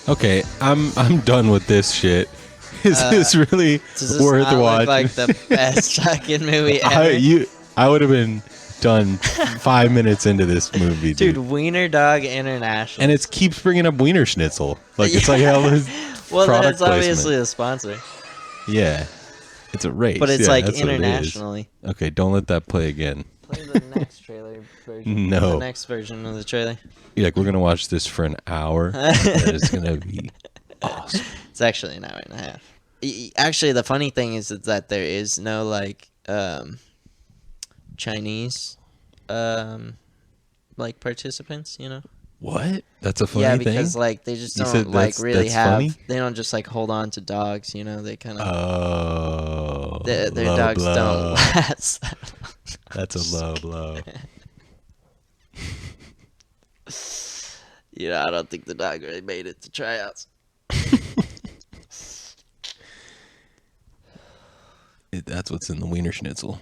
Okay, I'm done with this shit. Is this really does this worth not look watching? like the best fucking movie ever? I would have been done 5 minutes into this movie, Dude, dude. Wiener Dog International. And it keeps bringing up Wiener Schnitzel. Like, it's like hell is well, product that's obviously placement. a sponsor. Yeah. It's a race. But it's yeah, like that's what it is. internationally. Okay, don't let that play again. Play the next trailer version. No. The next version of the trailer. You're like, we're going to watch this for an hour. And it's going to be awesome. It's actually an hour and a half. Actually, the funny thing is that there is no, like, Chinese, like, participants, you know? What? That's a funny thing? thing? Yeah, because, like, they just You don't, said like, really that's have... funny? They don't just, like, hold on to dogs, you know? They kind of... Oh. Their low dogs blow. don't last that long. That's a low blow. You know, I don't think the dog really made it to tryouts. That's what's in the Wiener Schnitzel.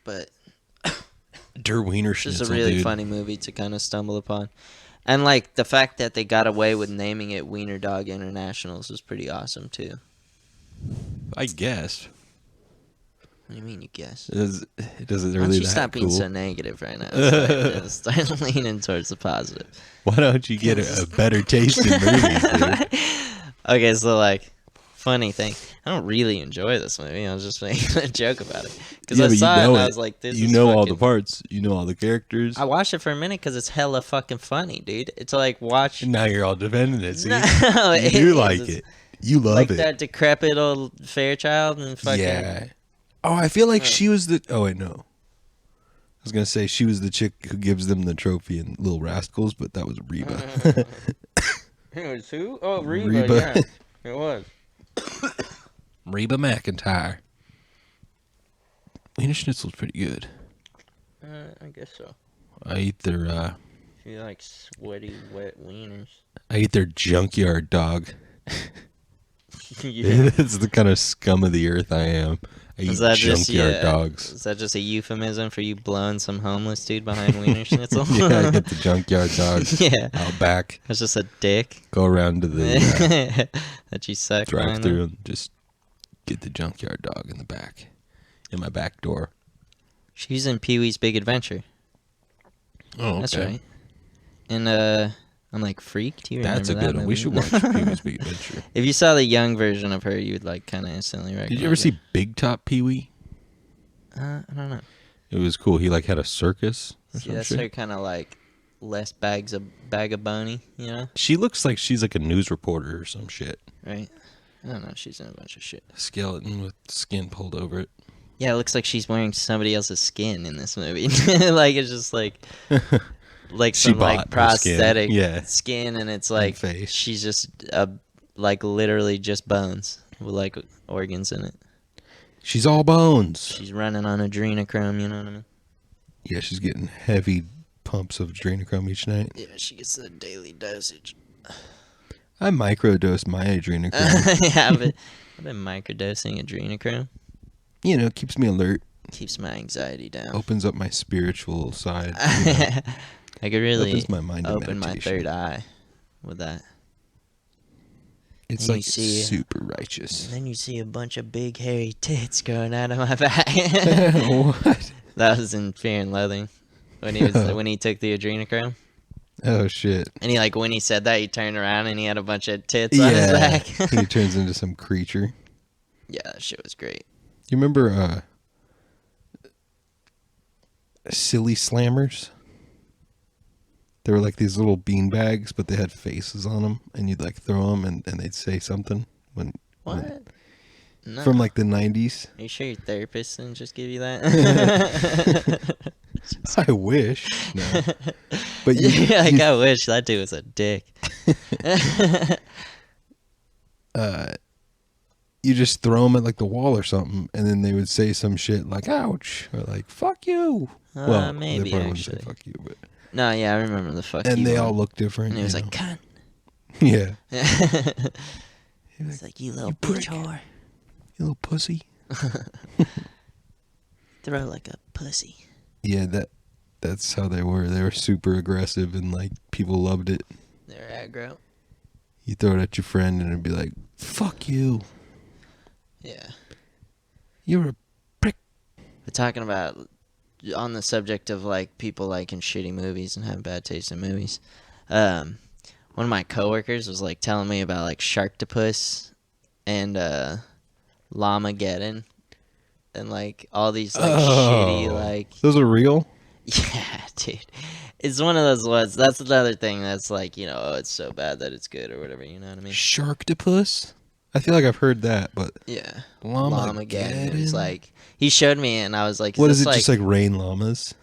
But Der Wiener it's Schnitzel, just a really dude. funny movie to kind of stumble upon. And, like, the fact that they got away with naming it Wiener Dog Internationals was pretty awesome, too. I guess. What do you mean, you guess? It doesn't Why really don't you that stop cool. being so negative right now? Start leaning towards the positive. Why don't you get a better taste in movies, dude? Okay, so, like, funny thing. I don't really enjoy this movie. I was just making a joke about it. Because I saw it and I was like, this You is know fucking... all the parts. You know all the characters. I watched it for a minute because it's hella fucking funny, dude. It's like, watch... And now you're all defending it, see? No, you do like it. You love like it. that decrepit old Fairchild and fucking... Yeah. Oh, I feel like she was the... Oh, wait, no. I was going to say she was the chick who gives them the trophy in Little Rascals, but that was Reba. It was who? Oh, Reba, Reba. yeah. It was. Reba McEntire. Wiener Schnitzel's pretty good. I guess so. I eat their If you like sweaty, wet wieners. I eat their junkyard dog. Yeah. It's the kind of scum of the earth I am. I eat junkyard dogs. Is that just a euphemism for you blowing some homeless dude behind Wiener Schnitzel? Yeah, I get the junkyard dogs Yeah. out back. That's just a dick. Go around to the that you suck. drive through and just get the junkyard dog in the back. In my back door. She's in Pee-wee's Big Adventure. Oh, okay. That's right. And I'm like, Freak? Do you remember That's a that good one. We movie? should watch Pee-wee's Big Adventure. If you saw the young version of her, you would like kind of instantly recognize. Did you ever see Big Top Pee-wee? I don't know. It was cool. He like had a circus or See, some that's shit. her kind of like less bag of boney, you know? She looks like she's like a news reporter or some shit. Right? I don't know. She's in a bunch of shit. Skeleton with skin pulled over it. Yeah, it looks like she's wearing somebody else's skin in this movie. Like it's just like She some bought like her skin. prosthetic Yeah. skin, and it's like face. she's just like literally just bones with like organs in it. She's all bones. She's running on adrenochrome, you know what I mean? Yeah, she's getting heavy pumps of adrenochrome each night. Yeah, she gets the daily dosage. I microdose my adrenochrome. Yeah, I've been microdosing adrenochrome. You know, it keeps me alert. Keeps my anxiety down. Opens up my spiritual side. I could really Opens my mind to open my meditation. third eye with that. It's And you like see- super righteous. And then you see a bunch of big hairy tits growing out of my back. What? That was in Fear and Loathing when he took the adrenochrome. Oh shit. And when he said that, he turned around and he had a bunch of tits on his Yeah. back. He turns into some creature. Yeah, that shit was great. You remember Silly Slammers? They were like these little bean bags, but they had faces on them, and you'd like throw them, and they'd say something. What? No. From like the 90s. Are you sure your therapist didn't just give you that? I wish. No. But I wish that dude was a dick. You just throw them at like the wall or something, and then they would say some shit like "ouch" or like "fuck you." Well, maybe they probably wouldn't say actually. "fuck you," but No, yeah, I remember the fuck And you they one. all look different. And he was like, cunt. Yeah. He's like, you little bitch whore. You little pussy. Throw like a pussy. Yeah, that's how they were. They were super aggressive and like people loved it. They were aggro. You throw it at your friend and it'd be like, fuck you. Yeah. You're a prick. We're talking about, on the subject of like people liking shitty movies and having bad taste in movies. One of my coworkers was like telling me about like Sharktopus and Llamageddon and like all these like shitty like. Those are real? Yeah, dude. It's one of those ones. That's another thing that's like, you know, oh, it's so bad that it's good or whatever, you know what I mean? Sharktopus? I feel like I've heard that, but Yeah. Llamageddon. It was like, he showed me and I was like, what is it, like, just like rain llamas?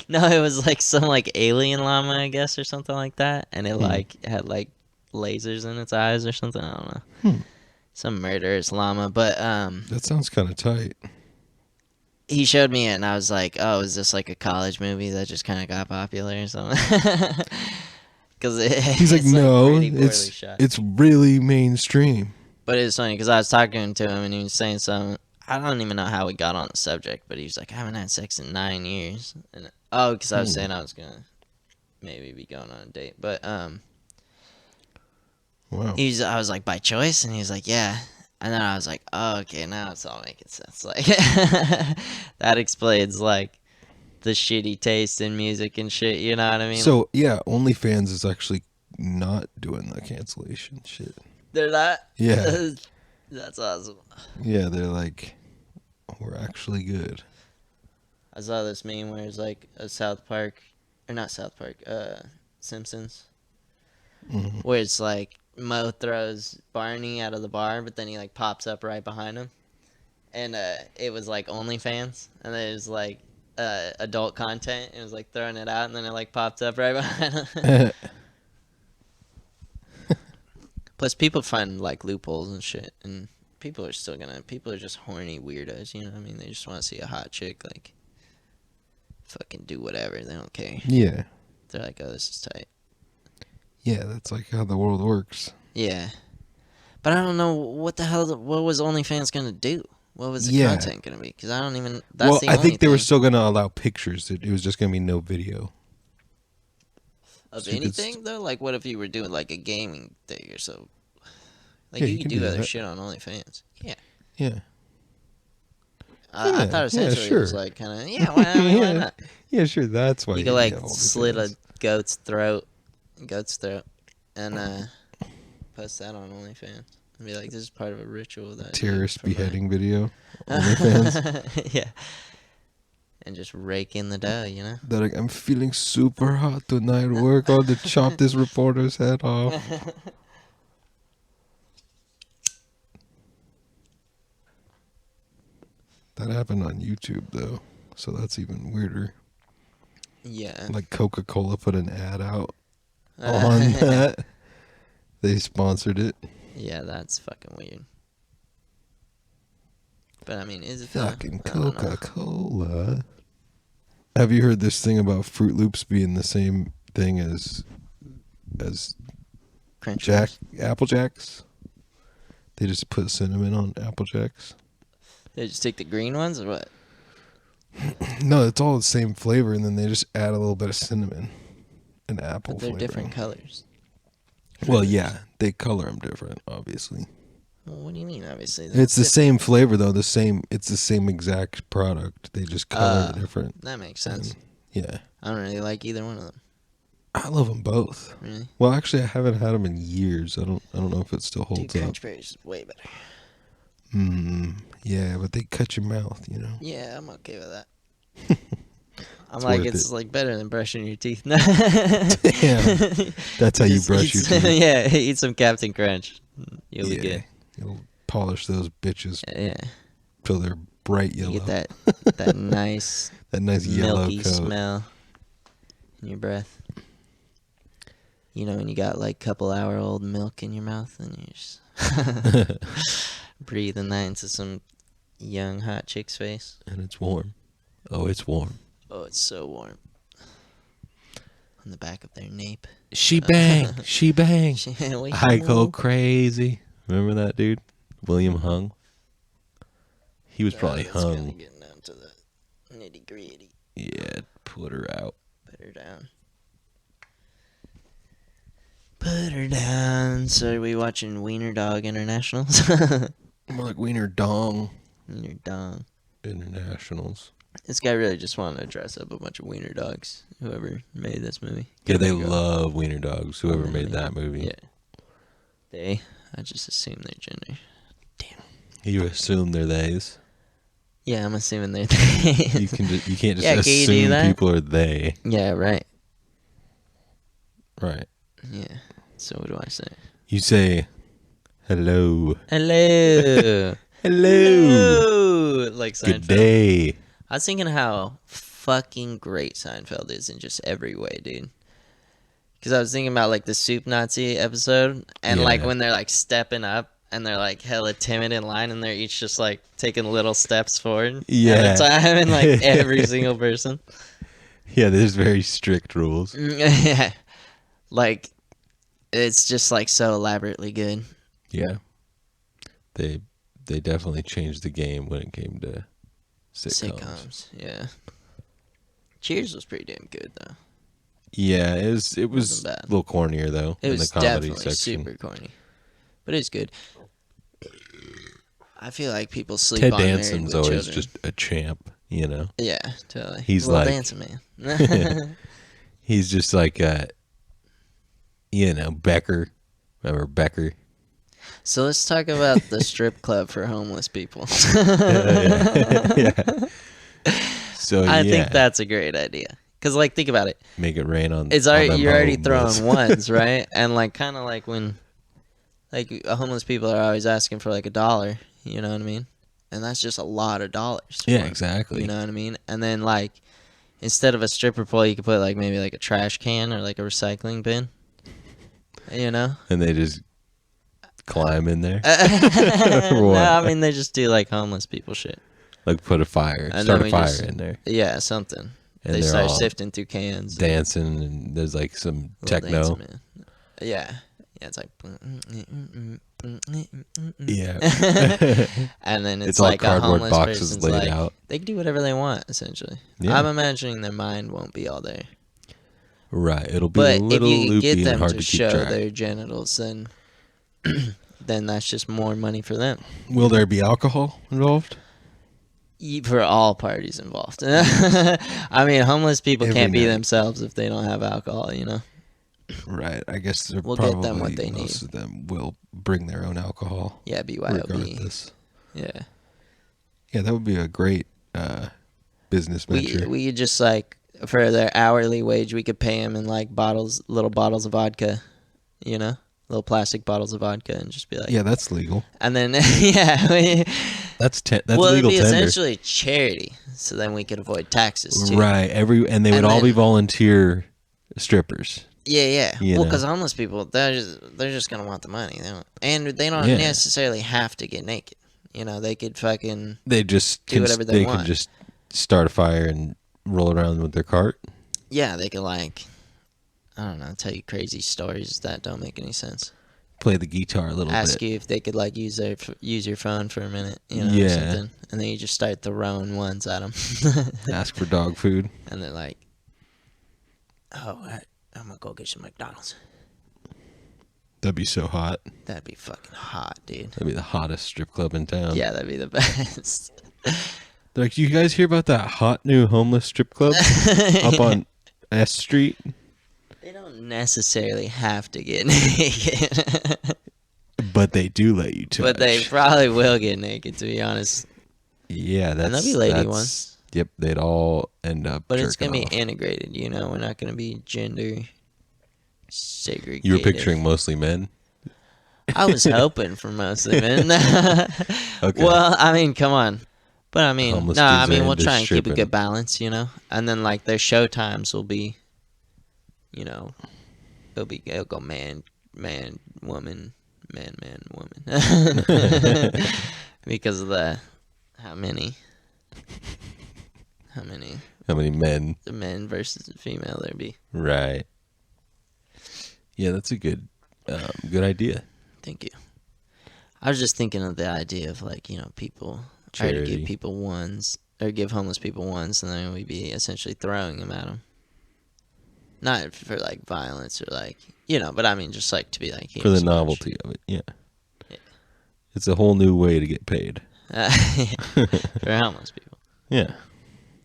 No, it was like some like alien llama, I guess, or something like that. And it like had like lasers in its eyes or something. I don't know. Some murderous llama. But that sounds kind of tight. He showed me it and I was like, oh, is this like a college movie that just kind of got popular or something? Because he's like, no, it's really mainstream. But it was funny because I was talking to him and he was saying something. I don't even know how we got on the subject, but he was like, I haven't had sex in 9 years. And because I was saying I was gonna maybe be going on a date, but wow. I was like, by choice, and he was like, yeah. And then I was like, oh, okay, now it's all making sense. Like that explains like the shitty taste in music and shit. You know what I mean? So yeah, OnlyFans is actually not doing the cancellation shit. They're not. Yeah. That's awesome. Yeah, they're like, we're actually good. I saw this meme where it's like a Simpsons, where it's like Mo throws Barney out of the bar, but then he like pops up right behind him, and it was like OnlyFans, and then it was like adult content. It was like throwing it out, and then it like popped up right behind him. Plus, people find like loopholes and shit, and people are just horny weirdos. You know what I mean? They just want to see a hot chick like fucking do whatever. They don't care. Yeah. They're like, oh, this is tight. Yeah, that's like how the world works. Yeah. But I don't know what was OnlyFans gonna do? What was the content gonna be? Because I don't even. I think they were still gonna allow pictures. It was just gonna be no video. Of anything though, like what if you were doing like a gaming thing or so? Like you could do other shit on OnlyFans. Yeah. Yeah. I thought essentially it was like kind of why not? Yeah, sure. That's why you could like slit a goat's throat, and post that on OnlyFans and be like, this is part of a ritual that terrorist beheading video. OnlyFans. Yeah. And just rake in the dough, you know? They're like, I'm feeling super hot tonight. We're going to chop this reporter's head off. That happened on YouTube, though. So that's even weirder. Yeah. Like Coca-Cola put an ad out on that. They sponsored it. Yeah, that's fucking weird. But I mean, is it fucking Coca-Cola? Have you heard this thing about Fruit Loops being the same thing as Apple Jacks? They just put cinnamon on Apple Jacks. They just take the green ones or what? No, it's all the same flavor, and then they just add a little bit of cinnamon and apple. But they're flavoring. Different colors. Well, yeah, they color them different, obviously. Well, what do you mean, obviously? It's the same flavor, though. It's the same exact product. They just color it different. That makes sense. Yeah. I don't really like either one of them. I love them both. Really? Well, actually, I haven't had them in years. I don't know if it still holds up. Crunch Berries is way better. Yeah, but they cut your mouth, you know. Yeah, I'm okay with that. I'm like, it's like better than brushing your teeth. Damn, that's how you brush your teeth. Yeah, eat some Captain Crunch. You'll be good. You'll polish those bitches. Yeah. Till they're bright yellow. You get that nice yellow milky coat. smell in your breath. You know when you got like couple-hour-old milk in your mouth and you're just breathing that into some young hot chick's face. And it's warm. Oh, it's warm. Oh, it's so warm. on the back of their nape. She bang, she bang. I go Wait, crazy. Remember that dude, William Hung? He was probably that's kind hung. of getting down to the nitty gritty. Yeah, put her out. Put her down. Put her down. So are we watching Wiener Dog Internationals? More like Wiener Dong Wiener Dog. Internationals. This guy really just wanted to dress up a bunch of wiener dogs. Whoever made this movie. Yeah, they love Wiener Dogs. Whoever made that movie. Yeah. I just assume their gender. Damn. You assume they're theys. Yeah, I'm assuming they're they. You can't just Yeah, can you do assume that? people are they. Yeah, right. Right. Yeah. So what do I say? You say, hello. Hello. Hello. Like Seinfeld. Good day. I was thinking how fucking great Seinfeld is in just every way, dude. Because I was thinking about like the Soup Nazi episode, and like when they're like stepping up and they're like hella timid in line, and they're each just like taking little steps forward at a time, and like every single person. Yeah, there's very strict rules. Yeah. Like, it's just like so elaborately good. Yeah. They definitely changed the game when it came to sitcoms. Yeah. Cheers was pretty damn good though. Yeah, it was a little cornier though. It was in the comedy definitely section. super corny, but it's good. I feel like people sleep Ted on Married Danson's with always Children. just a champ, you know. Yeah, totally. He's Little like dancing man. He's just like Becker. Remember Becker? So let's talk about the strip club for homeless people. Yeah. So I think that's a great idea. Cause like think about it. Make it rain on. It's on already them you're already homeless. throwing ones, right? And like kind of like when, like homeless people are always asking for like $1. You know what I mean? And that's just a lot of dollars. Yeah, exactly. You know what I mean? And then like instead of a stripper pole, you could put like maybe like a trash can or like a recycling bin. You know? And they just climb in there. No, I mean they just do like homeless people shit. Like put a fire, And start then a we fire just- in there. Yeah, something. And They they're start all sifting through cans. dancing, and there's like some Little techno. dancing, man. Yeah. Yeah, it's like. Yeah. And then it's all like a cardboard homeless boxes person's laid like, out. they can do whatever they want, essentially. Yeah. I'm imagining their mind won't be all there. Right. It'll be But a if little you loopy get and them hard to to keep show track. their genitals, then then that's just more money for them. Will there be alcohol involved? For all parties involved. I mean, homeless people Every can't be night. themselves if they don't have alcohol, you know? Right. I guess they're We'll probably get them what they most need. of them will bring their own alcohol. Yeah, BYOB. Regardless. Yeah. Yeah, that would be a great business venture. We could just like for their hourly wage, we could pay them in like little bottles of vodka, you know, little plastic bottles of vodka, and just be like, yeah, that's legal. And then yeah, That's well, legal it'd be tender. essentially charity, so then we could avoid taxes too. Right. And they would And all be then- volunteer strippers. Yeah. You Well, know. because homeless people, they're just gonna want the money, they don't Yeah. necessarily have to get naked. You know, they could fucking They just Do whatever they can want. just start a fire and roll around with their cart. yeah, they could like, I don't know, tell you crazy stories that don't make any sense. Play the guitar a little Ask bit. you if they could like use your phone for a minute, you know, Yeah. or something, and then you just start throwing ones at them, Ask for dog food. and they're like, "Oh, I'm gonna go get some McDonald's." That'd be so hot. That'd be fucking hot, dude. That'd be the hottest strip club in town. Yeah, that'd be the best. They're like, you guys hear about that hot new homeless strip club up on S Street? They don't necessarily have to get naked, But they do let you touch. but they probably will get naked. To be honest, Yeah, that's... and there'll be lady that's- ones. Yep, they'd all end up But it's gonna jerking be off. integrated. You know, we're not gonna be gender segregated. You were picturing mostly men? I was hoping for mostly men. Okay. Well, I mean, come on. But I mean, Homeless no, I dudes mean, are we'll into try and keep a stripping. good balance, you know? And then, like, their show times will be, you know, it'll go man, woman, man, woman. Because of how many? how many men. the men versus the female there'd be. Right. Yeah, that's a good idea. Thank you. I was just thinking of the idea of like, people try to give people ones or give homeless people ones, and then we'd be essentially throwing them at them. Not for like violence or like, but I mean just like to be like for the novelty of it. Yeah. It's a whole new way to get paid. For homeless people. Yeah.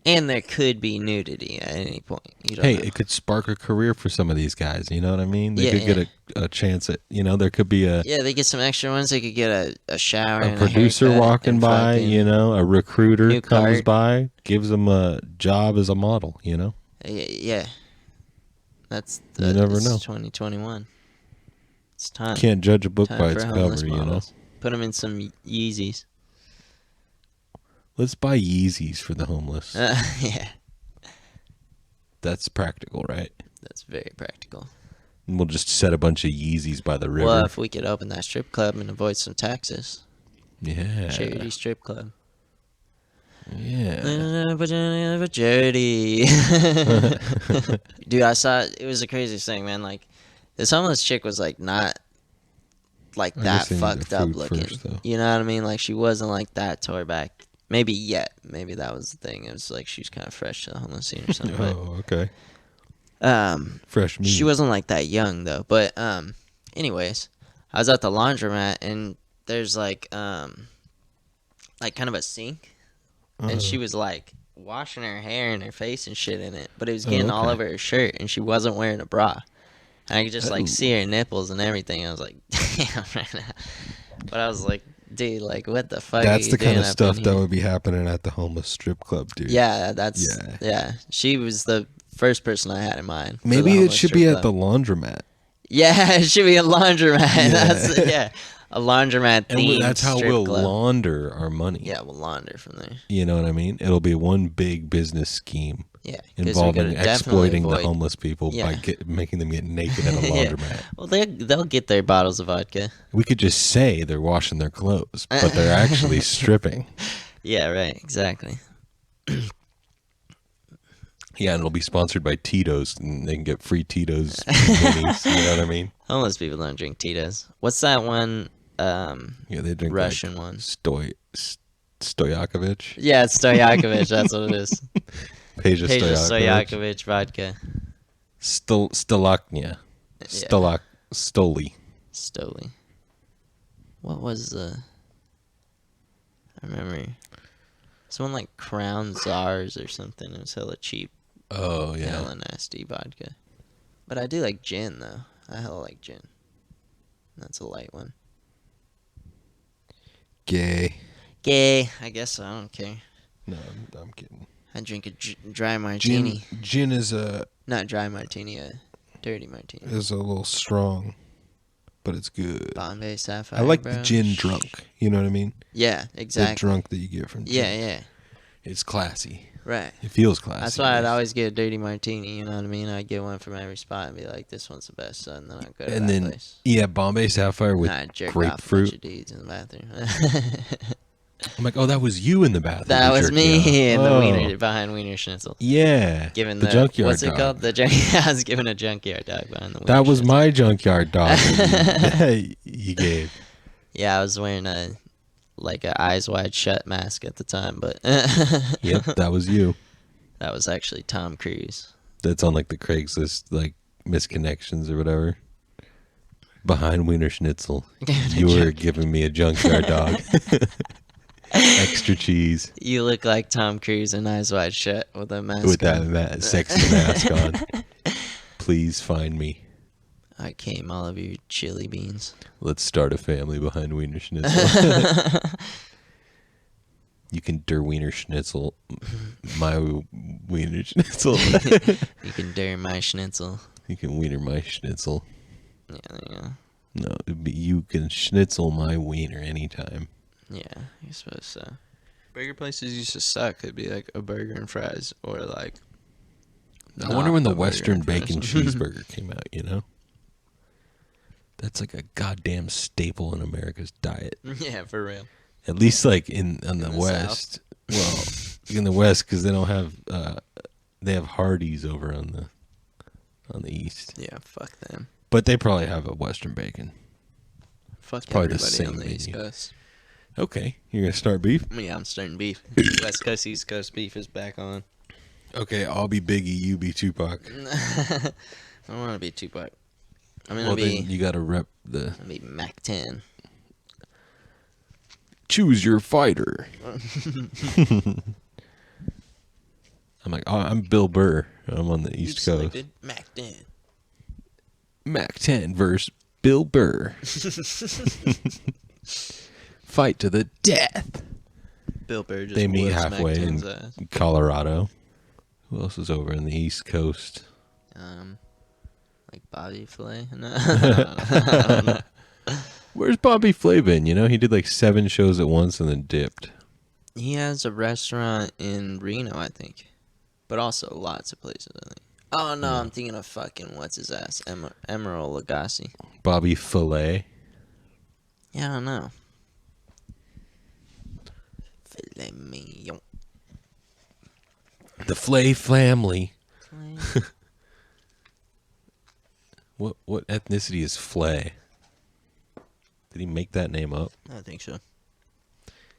And there could be nudity at any point. You don't know. It could spark a career for some of these guys. You know what I mean? They could get a chance at, there could be a... Yeah, they get some extra ones. They could get a shower and producer walking by, a recruiter comes by, gives them a job as a model, Yeah. You never know. 2021. It's time. Can't judge a book by its cover, models. Put them in some Yeezys. Let's buy Yeezys for the homeless. Yeah. That's practical, right? That's very practical. And we'll just set a bunch of Yeezys by the river. Well, if we could open that strip club and avoid some taxes. Yeah. Charity strip club. Yeah. Charity. Dude, I saw it was the craziest thing, man. Like, this homeless chick was like not like that fucked up looking. First, you know what I mean? Like, she wasn't like that tore back. Maybe yet. Maybe that was the thing. It was like she was kind of fresh to the homeless scene or something. Okay. Fresh meat. She wasn't like that young though. But anyways, I was at the laundromat and there's like kind of a sink, and she was like washing her hair and her face and shit in it, but it was getting all over her shirt, and she wasn't wearing a bra. And I could just like see her nipples and everything. I was like, damn, right now. But I was like, dude, like, what the fuck? That's the kind of stuff that would be happening at the homeless strip club, dude. Yeah, yeah. She was the first person I had in mind. Maybe it should be at the laundromat. Yeah, it should be a laundromat. Yeah. A laundromat theme. That's how we'll launder our money. Yeah, we'll launder from there. You know what I mean? It'll be one big business scheme. Yeah, involving exploiting the homeless people by making them get naked at a laundromat. Well, they'll get their bottles of vodka. We could just say they're washing their clothes, but they're actually stripping. Yeah, right. Exactly. Yeah, and it'll be sponsored by Tito's, and they can get free Tito's minis. You know what I mean? Homeless people don't drink Tito's. What's that one? They drink Russian one. Stoyakovich. Yeah, it's Stoyakovich. That's what it is. Peja Stoyakovich vodka. Stolaknia. Stoli. What was the... I remember someone like Crown Czars or something. It was hella cheap. Oh, yeah. Hella nasty vodka. But I do like gin, though. I hella like gin. That's a light one. Gay. I guess so. I don't care. No, I'm kidding. I drink a dry martini. Gin is a... Not dry martini, a dirty martini. Is a little strong, but it's good. Bombay Sapphire, I like the gin drunk. You know what I mean? Yeah, exactly. The drunk that you get from gin. Yeah. It's classy. Right. It feels classy. That's why I'd always get a dirty martini, you know what I mean? I'd get one from every spot and be like, this one's the best, so, and then I'd go to that place. Yeah, Bombay Sapphire with grapefruit. Off a bunch of dudes in the bathroom. I'm like, oh, that was you in the bathroom. That was me in the wiener, behind Wiener Schnitzel. Yeah. Giving the junkyard what's it dog. Called? I was giving a junkyard dog behind the Wiener That was Schnitzel. my junkyard dog you gave. Yeah, I was wearing a eyes wide shut mask at the time, but Yep, that was you. That was actually Tom Cruise. That's on like the Craigslist like misconnections or whatever. Behind Wiener Schnitzel. You were giving me a junkyard dog. Extra cheese. You look like Tom Cruise in Eyes Wide Shut with a mask with on. That sexy mask on. Please find me. I came all of your chili beans. Let's start a family behind Wiener Schnitzel. You can Wiener Schnitzel my Wiener Schnitzel. You can Wiener Schnitzel. You can Wiener my Schnitzel. Yeah, there you go. No, you can Schnitzel my Wiener anytime. Yeah, I suppose so. Burger places used to suck. It'd be like a burger and fries, or like... I wonder when the Western Bacon Cheeseburger came out, you know? That's like a goddamn staple in America's diet. Yeah, for real. At least like in the West. South. in the West because they don't have they have Hardee's over on the East. Yeah, fuck them. But they probably have a Western bacon. Fuck probably the everybody same on the East menu. Coast. Okay, you're gonna start beef. Yeah, I'm starting beef. West Coast, East Coast beef is back on. Okay, I'll be Biggie, you be Tupac. I don't want to be Tupac. I'm gonna Well, be. then you gotta rep the. I'm gonna be Mac 10. Choose your fighter. I'm like, oh, I'm Bill Burr. I'm on the East Coast. Selected Mac 10. Mac 10 versus Bill Burr. Fight to the death. Bill Burr just They meet whoops halfway Mac in 10's ass. Colorado. Who else is over in the East Coast? Like Bobby Flay? No, I don't know. Where's Bobby Flay been? You know, he did like 7 shows at once and then dipped. He has a restaurant in Reno, I think. But also lots of places, I think. Oh, no, I'm thinking of fucking, what's his ass? Emerald Lagasse. Bobby Filet. Yeah, I don't know. Filet mignon. The Flay family. What ethnicity is Flay? Did he make that name up? I think so.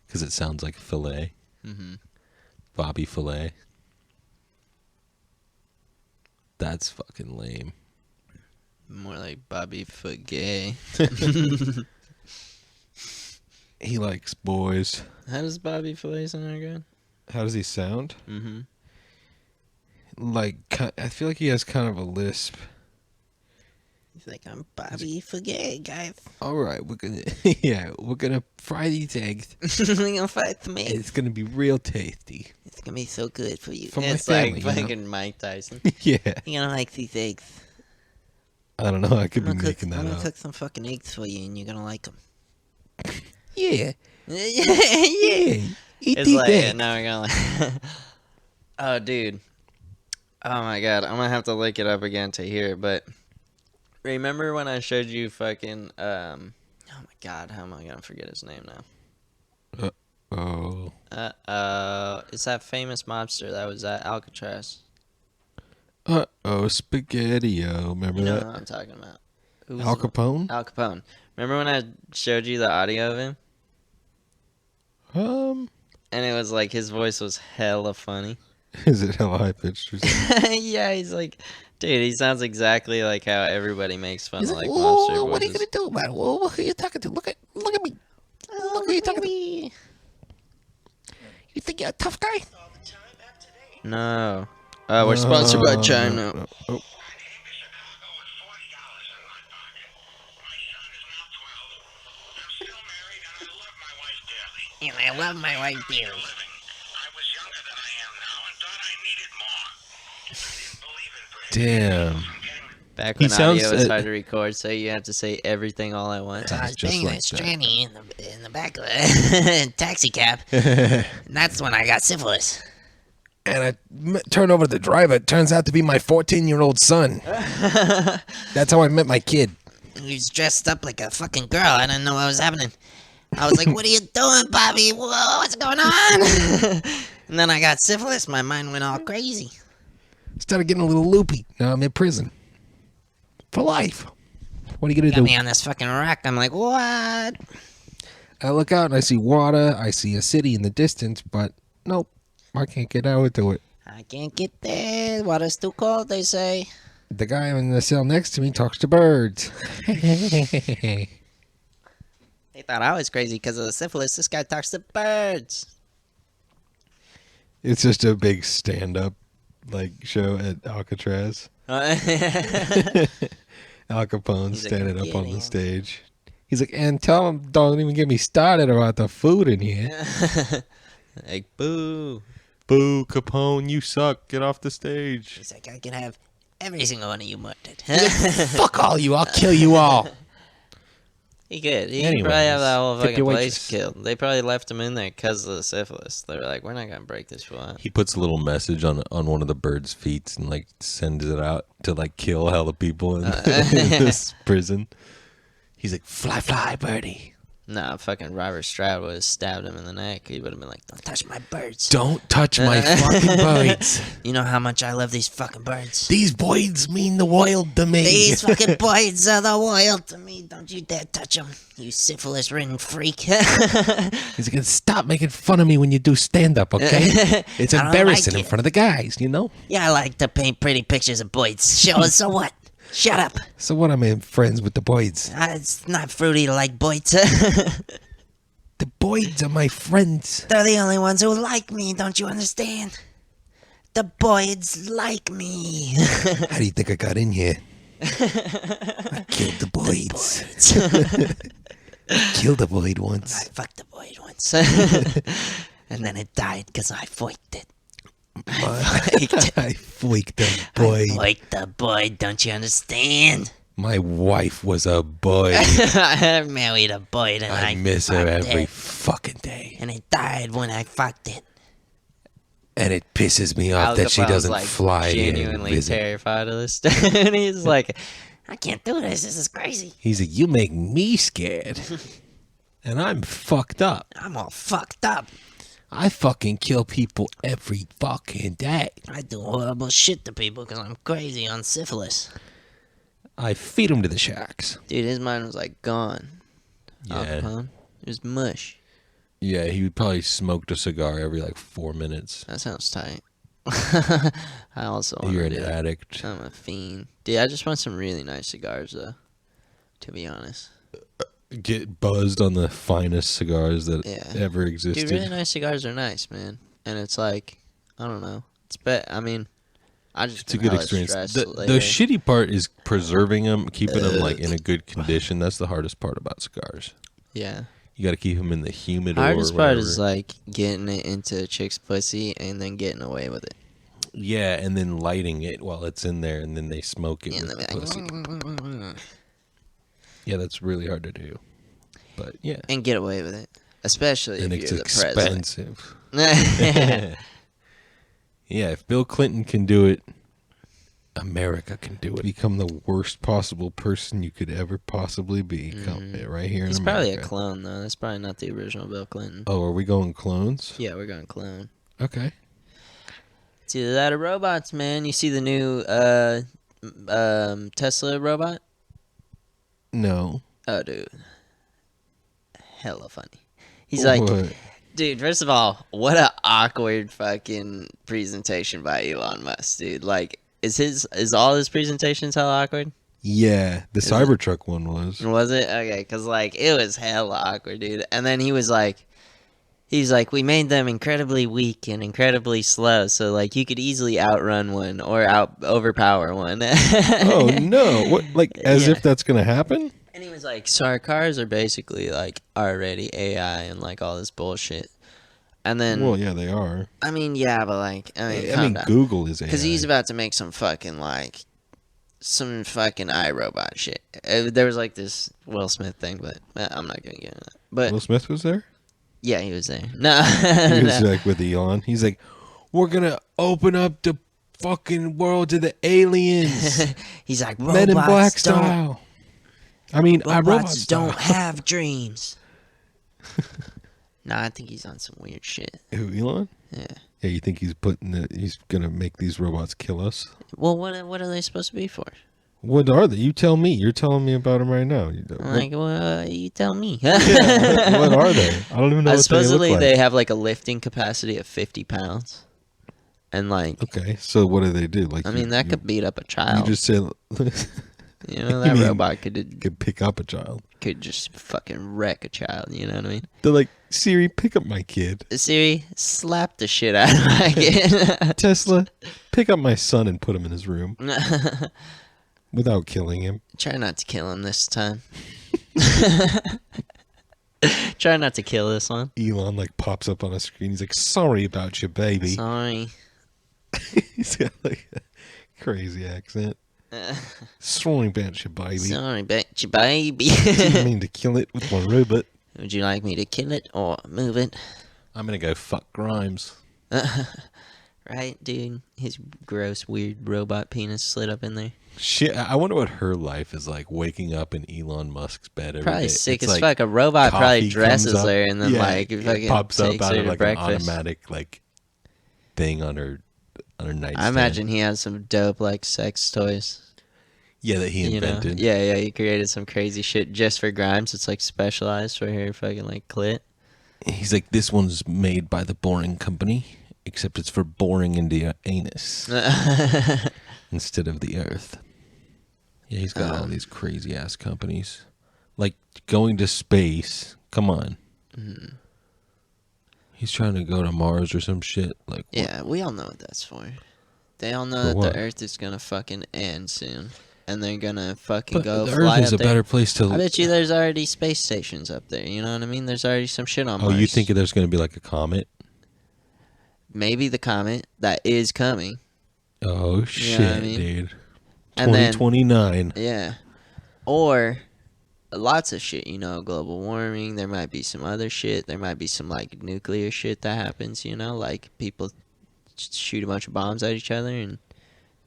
Because it sounds like filet. Mm-hmm. Bobby Filet. That's fucking lame. More like Bobby Fagay. He likes boys. How does Bobby Flay sound again? How does he sound? Mm-hmm. Like, I feel like he has kind of a lisp. He's like, I'm Bobby Fagay, guys. All right, we're gonna fry these eggs. We're gonna fight the man. It's gonna be real tasty. It's gonna be so good for you. For my It's family, like you know? fucking Mike Tyson. Yeah. You're gonna like these eggs. I don't know. I could be I'm making that gonna up. cook some fucking eggs for you, and you're gonna like them. Yeah. yeah. Eat It's these like eggs. now we're gonna like. Oh, dude. Oh my god, I'm gonna have to look it up again to hear it. But remember when I showed you fucking Oh my god, how am I gonna forget his name now? Oh. It's that famous mobster that was at Alcatraz. Spaghetti-O. Remember You know that? what I'm talking about? Who was Al the- Capone? Al Capone. Remember when I showed you the audio of him? And it was like his voice was hella funny. Is it hella high pitched or something? Yeah, he's like, dude, he sounds exactly like how everybody makes fun He's of like, like "Whoa, mobster what are you voices. gonna do about it? Whoa, who are you talking to? Look at me. Look who you talking to. You think you're a tough guy? No. We're sponsored by China. Oh. And I love my wife dearly. I was younger than I am now and thought I needed more. I didn't believe in Damn. Back He when sounds, audio was hard to record, so you have to say everything all at once. I Sounds was just banging like this that. tranny in the back of the taxi cab. And that's when I got syphilis. And I turn over to the driver. It turns out to be my 14-year-old son. That's how I met my kid. He was dressed up like a fucking girl. I didn't know what was happening. I was like, what are you doing, Bobby? Whoa, what's going on? And then I got syphilis. My mind went all crazy. Started getting a little loopy. Now I'm in prison. For life. What are you going to Got do? me on this fucking rack. I'm like, what? I look out and I see water. I see a city in the distance, but nope. I can't get out to it. I can't get there. Water's too cold, they say. The guy in the cell next to me talks to birds. They thought I was crazy because of the syphilis. This guy talks to birds. It's just a big stand-up like show at Alcatraz. Al Capone He's like, standing up "Get on the him." stage. He's like, and tell him, don't even get me started about the food in here. Like, boo. Boo, Capone, you suck. Get off the stage. He's like, I can have every single one of you murdered. Fuck all you. I'll kill you all. He could. He Anyways, could probably have that whole tip fucking your place waitress. killed. They probably left him in there because of the syphilis. They were like, we're not going to break this fool out. He puts a little message on one of the birds' feet and like sends it out to like kill hella people in this prison. He's like, fly, fly, birdie. Nah, fucking Robert Stroud would have stabbed him in the neck. He would have been like, "Don't touch my birds." Don't touch my fucking birds. You know how much I love these fucking birds. These birds mean the world to me. These fucking birds are the world to me. Don't you dare touch them, you syphilis-ridden freak. He's like, stop making fun of me when you do stand-up, okay? It's I don't embarrassing like in it. front of the guys, you know? Yeah, I like to paint pretty pictures of birds. Sure, so what? Shut up. So what, am I friends with the birds? It's not fruity to like birds. The birds are my friends. They're the only ones who like me, don't you understand? The birds like me. How do you think I got in here? I killed the birds. Killed a bird I once. fucked the bird once. And then it died because I fucked it. I freaked a bird. Like the bird, don't you understand? My wife was a bird. I married a bird and I I miss her fucked every it. fucking day. And it died when I fucked it. And it pisses me off Al that she Capone's, doesn't like, fly in and genuinely visit. terrified of this. And he's like, I can't do this. This is crazy. He's like, you make me scared. And I'm fucked up. I'm all fucked up. I fucking kill people every fucking day. I do horrible shit to people because I'm crazy on syphilis. I feed them to the sharks. dude, his mind was like gone. Al Yeah. Capone. It was mush. Yeah, he would probably smoked a cigar every like 4 minutes. That sounds tight. I also You're want an to do it. addict. I'm a fiend. Dude, I just want some really nice cigars, though. To be honest. Get buzzed on the finest cigars that Yeah. ever existed. Dude, really nice cigars are nice, man. And it's like, I don't know. I mean, I just It's a been good hella experience. stressed The lately. shitty part is preserving them, keeping them like in a good condition. That's the hardest part about cigars. Yeah. You got to keep them in the humidor. Hardest or part whatever. is like getting it into a chick's pussy and then getting away with it. Yeah, and then lighting it while it's in there, and then they smoke it And with then the be pussy. like, Yeah, that's really hard to do. But yeah, and get away with it. Especially and if it's you're the president. expensive. Yeah. Yeah, if Bill Clinton can do it, America can do it. Become the worst possible person you could ever possibly be. Come right here in He's America. probably a clone, though. That's probably not the original Bill Clinton. Oh, are we going clones? Yeah, we're going clone. Okay. It's either that or robots, man. You see the new Tesla robot? No. Oh, dude. Hella funny. He's like, What? dude, first of all, what a awkward fucking presentation by Elon Musk, dude. Like, is all his presentations hella awkward? Yeah, the Is it- Cybertruck one was. Was it? Okay, because, like, it was hella awkward, dude. And then he's like, we made them incredibly weak and incredibly slow, so, like, you could easily outrun one or overpower one. Oh no! What? Like as Yeah. if that's gonna happen? And he was like, so our cars are basically, like, already AI and, like, all this bullshit. And then, Well, yeah, they are. I mean, yeah, but, like, I mean, I calm mean, down. Google is AI. Because he's about to make some fucking, like, some fucking iRobot shit. There was, like, this Will Smith thing, but I'm not going to get into that. But, Will Smith was there. yeah, he was there. No. He was no. like with Elon. He's like, we're gonna open up the fucking world to the aliens, He's like, Men in Black robots don't, style. I mean, robots iRobot don't style. have dreams. Nah, I think he's on some weird shit. Who, Elon? Yeah. Yeah, you think he's he's gonna make these robots kill us? Well, what are they supposed to be for? What are they? You tell me. You're telling me about them right now. I'm like, well, you tell me. what are they? I don't even know what Supposedly they look they like. have like a lifting capacity of 50 pounds, and like, Okay, so what do they do? Like, I mean, that could beat up a You child. just said You know, that mean- robot could pick up a child. just fucking wreck a child. You know what I mean? They're like, Siri, pick up my kid. Siri, slap the shit out of my kid. Tesla, pick up my son and put him in his room without killing him. Try not to kill him this time. Try not to kill this one. Elon like pops up on a screen. He's like, sorry about your baby. Sorry. He's got like a crazy accent. Sorry about your baby. Sorry about your baby. Didn't mean to kill it with my robot. Would you like me to kill it or move it? I'm gonna go fuck Grimes. Right, dude? His gross, weird robot penis slid up in there. Shit, I wonder what her life is like, waking up in Elon Musk's bed every Probably day. sick It's as like fuck. A robot probably coffee dresses comes up- her and then yeah, like it fucking pops up takes out her of to like an breakfast. automatic like thing on her nightstand. I imagine he has some dope like sex toys. Yeah, that he You know? invented. Yeah, he created some crazy shit just for Grimes. It's like specialized for her fucking like clit. He's like, this one's made by the Boring Company, except it's for boring into your anus instead of the earth. Yeah, he's got all these crazy ass companies. Like going to space. Come on. Mm-hmm. He's trying to go to Mars or some shit. Like, what? Yeah, we all know what that's for. They all know For that what? the Earth is gonna fucking end soon, and they're gonna fucking But go the fly Earth is up a there. better place to. I bet you there's already space stations up there. You know what I mean? There's already some shit on Oh, Mars. you think there's going to be like a comet? Maybe the comet that is coming. Oh shit, I mean? dude. And then 2029. yeah, or lots of shit. You know, global warming. There might be some other shit. There might be some like nuclear shit that happens. You know, like people shoot a bunch of bombs at each other and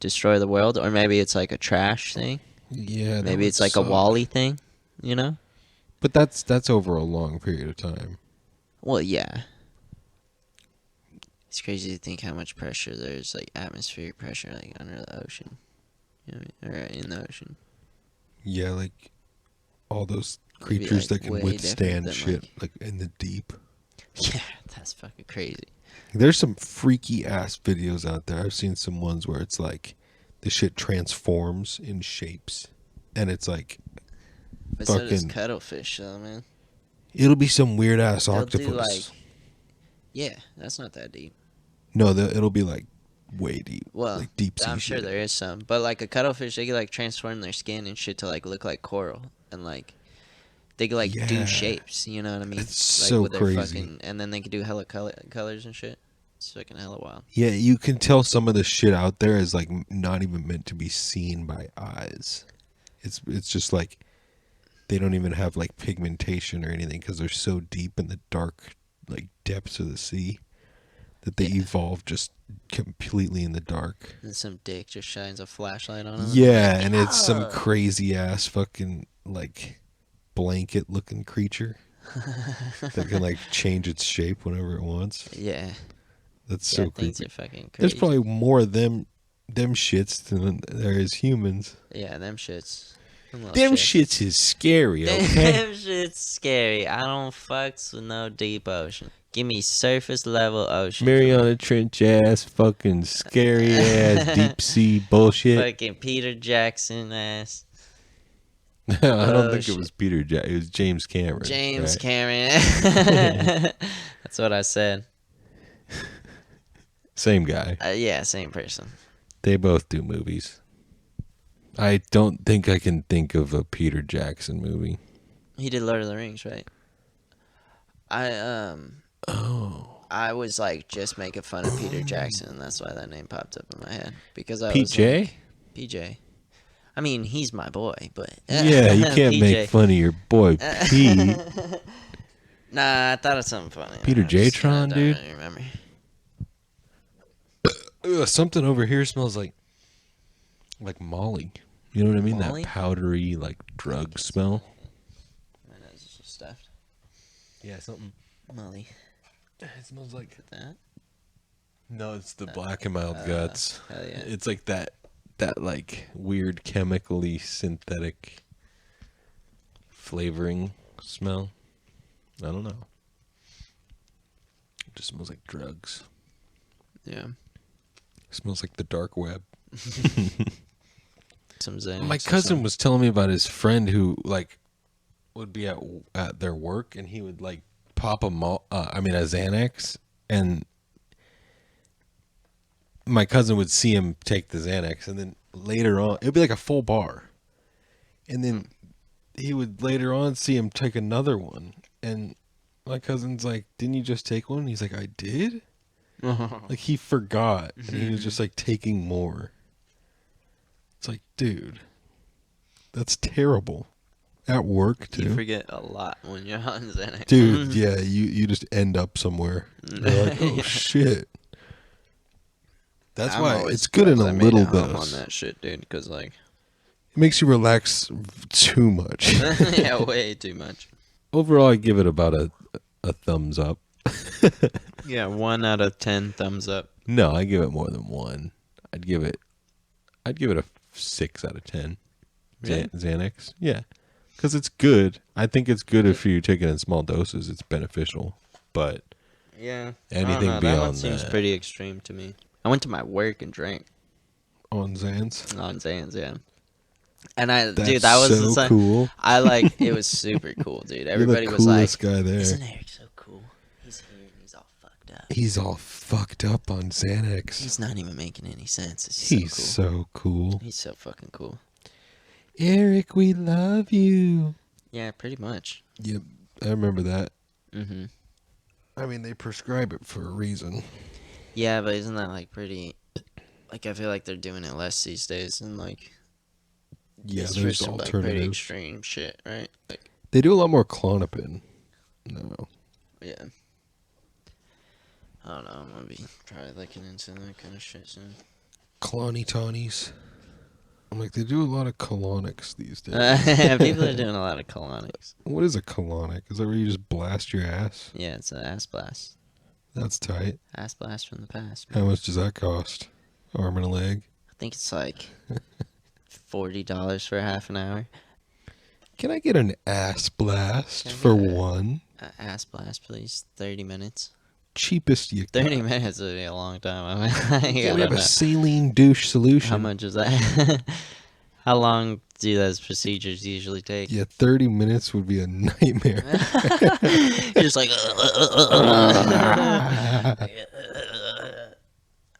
destroy the world. Or maybe it's like a trash thing. Yeah, that Maybe would it's like suck. a Wall-E thing. You know. But that's over a long period of time. Well, yeah. It's crazy to think how much pressure there's, like atmospheric pressure, like under the ocean. You know what I mean? Or in the ocean. Yeah, like all those Maybe, creatures like, that can way withstand different than, shit like in the deep. Yeah, that's fucking crazy. There's some freaky ass videos out there. I've seen some ones where it's like the shit transforms in shapes, and it's like But so does fucking. cuttlefish, though, man. It'll be some weird ass They'll octopus. do, like- Yeah, that's not that deep. No, it'll be like way deep. Well, like deep sea I'm sure shit. there is some. But, like, a cuttlefish, they could, like, transform their skin and shit to, like, look like coral. And, like, they could, like, Yeah. do shapes, you know what I mean? It's like, so with their crazy. and then they could do hella colors and shit. It's fucking hella wild. Yeah, you can tell some of the shit out there is like not even meant to be seen by eyes. It's just like they don't even have like pigmentation or anything because they're so deep in the dark like depths of the sea that they evolve just completely in the dark. And some dick just shines a flashlight on them. Yeah, and it's some crazy ass fucking like blanket looking creature that can like change its shape whenever it wants. Yeah. That's so things creepy. are fucking crazy. There's probably more of them shits than there is humans. Yeah, them shits. Them shits is scary, okay? Them shit's scary. I don't fucks with no deep ocean. Give me surface level ocean. Mariana Trench ass, fucking scary ass, deep sea bullshit. Fucking Peter Jackson ass. I don't think shit. it was Peter Jack. It was James Cameron. James right? Cameron. That's what I said. Same guy. Yeah, same person. They both do movies. I don't think I can think of a Peter Jackson movie. He did Lord of the Rings, right? I was like just making fun of Peter Jackson, and that's why that name popped up in my head because I was PJ? like, PJ. I mean, he's my boy, but Yeah, you can't make PJ. fun of your boy Pete. Nah, I thought of something funny. Peter I just- J-Tron, I don't dude? really remember. Ugh, something over here smells like Molly. You know what I mean? Molly? That powdery like drug smell. My nose is just stuffed. Yeah, something. Molly. It smells like. That? No, it's the black and mild guts. Hell yeah. It's like that like weird chemically synthetic flavoring smell. I don't know. It just smells like drugs. Yeah. It smells like the dark web. Some Xanax My or cousin something. was telling me about his friend who like would be at their work and he would like pop a Xanax, and my cousin would see him take the Xanax, and then later on it'd be like a full bar, and then he would later on see him take another one, and my cousin's like, "Didn't you just take one?" And he's like, "I did." Like he forgot, and he was just like taking more. It's like, dude, that's terrible. At work too. You forget a lot when you're on Xanax. Dude, yeah, you just end up somewhere. You're like, oh shit. That's I'm why always it's good in glad a I made little it home dose. on that shit, dude. Because like, It makes you relax too much. yeah, way too much. Overall, I give it about a thumbs up. Yeah, 1 out of 10 thumbs up. No, I give it more than 1. I'd give it a 6 out of 10. Really? Xanax, yeah, because it's good. I think it's good if you take it in small doses. It's beneficial, but Yeah. anything that one beyond seems that. pretty extreme to me. I went to my work and drank On Xans, on Zans, yeah. And that that's was so cool. it was super cool, dude. You're Everybody the was like, coolest guy there. "Isn't Eric so cool? He's here and he's all fucked up. He's all fucked up on Xanax. He's not even making any sense. He's so cool. so cool. He's so fucking cool." Eric, we love you. Yeah, pretty much. Yep, I remember that. Mhm. I mean, they prescribe it for a reason. Yeah, but isn't that like pretty? Like I feel like they're doing it less these days, and like Yeah, it's for there's some, like, pretty alternatives. extreme shit, right? Like, They do a lot more Klonopin. No. yeah. I don't know. I'm gonna be probably looking into that kind of shit soon. Clonny Tawnies. I'm like, they do a lot of colonics these days. People are doing a lot of colonics. What is a colonic? Is that where you just blast your ass? Yeah, it's an ass blast. That's tight. Ass blast from the past. How much does that cost? Arm and a leg? I think it's like $40 for half an hour. Can I get an ass blast Can I for get a- one? Ass blast, please. 30 minutes. Cheapest you 30 got. minutes would be a long time. I Can we don't have know. a saline douche solution? How much is that? How long do those procedures usually take? Yeah, 30 minutes would be a nightmare. You're just like,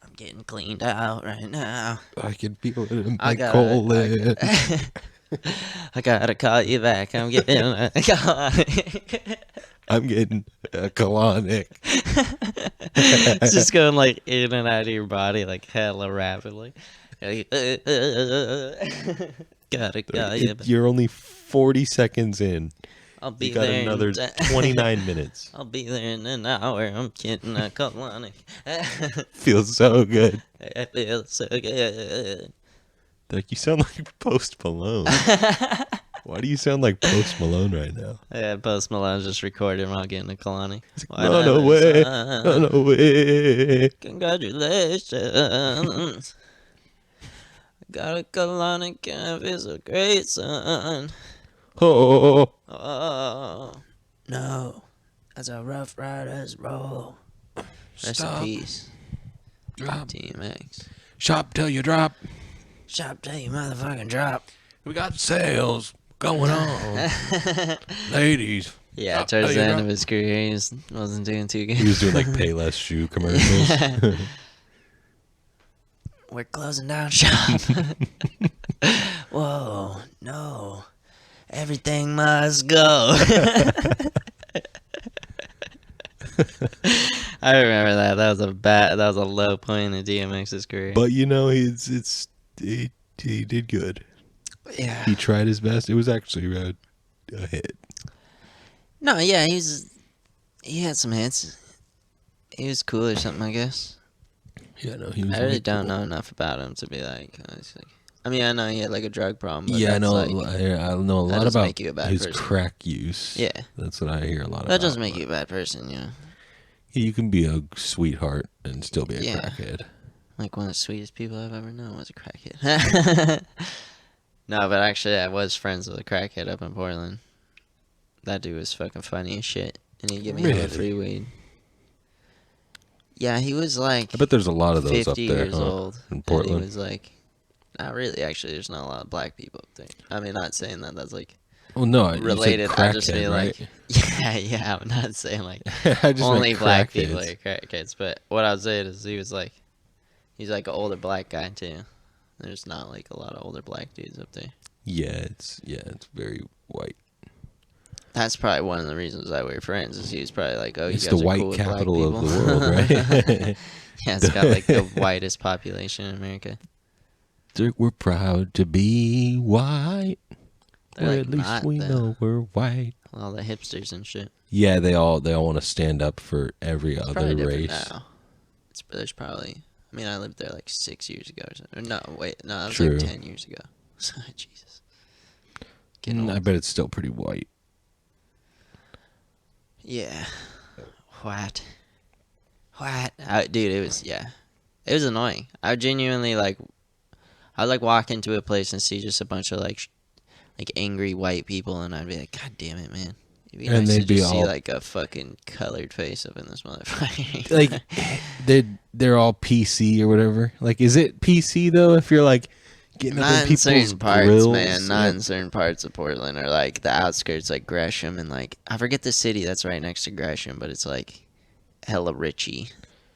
I'm getting cleaned out right now. I can feel it in I my gotta- colon. I gotta call you back. I'm getting a I'm getting a colonic. It's just going like in and out of your body like hella rapidly. Like, gotta call you back. You're only 40 seconds in. I'll be You got there. another 29 minutes. I'll be there in an hour. I'm getting a colonic. Feels so good. I feel so good. Like, you sound like Post Malone. Why do you sound like Post Malone right now? Yeah, Post Malone just recorded while getting a colonic. Run away, run away. Congratulations. Got a colonic and it's a great son. Oh, Oh, no. That's a Rough Riders roll. Rest Stop. in peace, drop. DMX. Shop till you drop. Shop till you motherfucking drop. We got sales going on. Ladies. Yeah, Shop towards till the you end drop. of his career, he wasn't doing too good. He was doing like Payless shoe commercials. We're closing down shop. Whoa, no. Everything must go. I remember that. That was a low point in DMX's career. But you know, he did good. yeah. He tried his best. It was actually a hit. No, yeah, he had some hits. He was cool or something, I guess. Yeah, no, he was. I really like, don't cool. know enough about him to be like, I mean, I know he had like a drug problem. But Yeah, I that's, know. like, I know a that lot doesn't about make you a bad his person. crack use. Yeah. That's what I hear a lot about. that doesn't make you a bad person, you know. Yeah, you can be a sweetheart and still be a Yeah. crackhead. Like one of the sweetest people I've ever known was a crackhead. No, but actually, I was friends with a crackhead up in Portland. That dude was fucking funny as shit, and he'd give me Really? hella free weed. Yeah, he was like I bet there's a lot of those 50 up there, years huh? old. In And Portland. he was like, not really. Actually, there's not a lot of black people up there. I mean, not saying that that's like Well, no, you said related. I just crackhead, mean right? like, yeah. I'm not saying like I just only meant black crackheads. people are crackheads. But what I was saying is he's like an older black guy too. There's not like a lot of older black dudes up there. Yeah, it's very white. That's probably one of the reasons why we were friends. Is he was probably like, oh, you It's guys the are white cool with black capital of people. the world, right? Yeah, it's got like the whitest population in America. We're proud to be white. They're Or like at least not, we though. know we're white. All the hipsters and shit. Yeah, they all want to stand up for every It's other probably different race. now. There's probably I mean, I lived there like 6 years ago or something. No, wait, no, that was True. like 10 years ago. Jesus. Getting I old. bet it's still pretty white. Yeah. What? Dude, it was, yeah. It was annoying. I would genuinely, like, I would, like, walk into a place and see just a bunch of, like angry white people, and I'd be like, God damn it, man. It'd be And nice to they'd be just see, all- like, a fucking colored face up in this motherfucker. Like, they're all PC or whatever. Like, is it PC, though, if you're, like, getting up in Not in people's certain parts, grills? man. Not Like, in certain parts of Portland, or, like, the outskirts, like, Gresham, and, like, I forget the city that's right next to Gresham, but it's, like, hella richy.